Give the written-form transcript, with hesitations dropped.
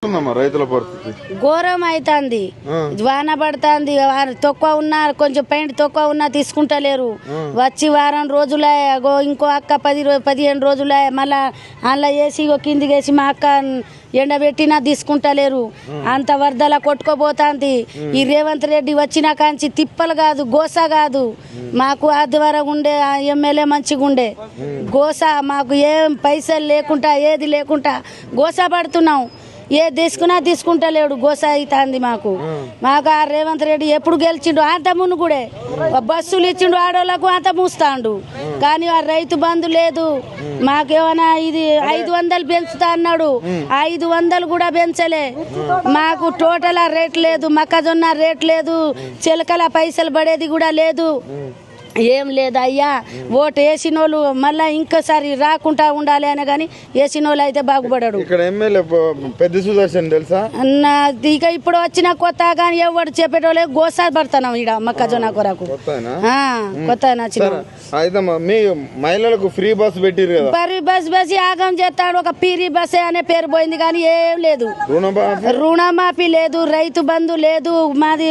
రైతుల పరిస్థితి ఘోరం అవుతుంది. వాన పడుతుంది, తక్కువ ఉన్నా కొంచెం పెయింట్ తక్కువ ఉన్నా తీసుకుంటలేరు. వచ్చి వారం రోజులే ఇంకో అక్క 15 రోజులే మళ్ళా అందులో వేసి కిందికి వేసి మా అక్క ఎండబెట్టినా తీసుకుంటలేరు. అంత వరదల కొట్టుకోబోతాంది. ఈ రేవంత్ రెడ్డి వచ్చిన కాంచి తిప్పలు కాదు, గోస కాదు. మాకు ఆదివారం ఉండే ఎమ్మెల్యే మంచిగా ఉండే. గోస మాకు ఏం పైసలు లేకుండా ఏది లేకుండా గోస పడుతున్నాం. ఏ తీసుకుంటలేడు. గోస అవుతుంది మాకు. మాకు ఆ రేవంత్ రెడ్డి ఎప్పుడు గెలిచిండు అంత మును కూడా బస్సులు ఇచ్చిండు ఆడోళ్ళకు అంత మూస్తాండు. కానీ ఆ రైతు బంధు లేదు. మాకేమైనా ఇది 500 పెంచుతా అన్నాడు, 500 కూడా పెంచలే. మాకు టోటల్ రేట్ లేదు, మొక్కజొన్న రేట్ లేదు, చిలకల పైసలు పడేది కూడా లేదు. ఏం లేదు అయ్యా. ఓటు వేసినోళ్ళు మళ్ళా ఇంకోసారి రాకుండా ఉండాలి అని కానీ వేసినోళ్ళు అయితే బాగుపడడు. ఇక్కడ ఎమ్మెల్యే పెద్ద సుదర్శన్ తెలుసా? ఇక ఇప్పుడు వచ్చిన కొత్త కానీ ఎవరు చెప్పేటోళ్ళే గోసా పడుతున్నాం ఈడ మొక్కజొన్న కొరకు. కొత్త అయితే మీ మహిళలకు ఫ్రీ బస్ పెట్టిరు కదా? ఫ్రీ బస్ ఆగం చేస్తాడు. ఒక పీరీ బస్సే అనే పేరు పోయింది కానీ ఏం లేదు. రుణమాఫీ లేదు, రైతు బంధు లేదు. మాది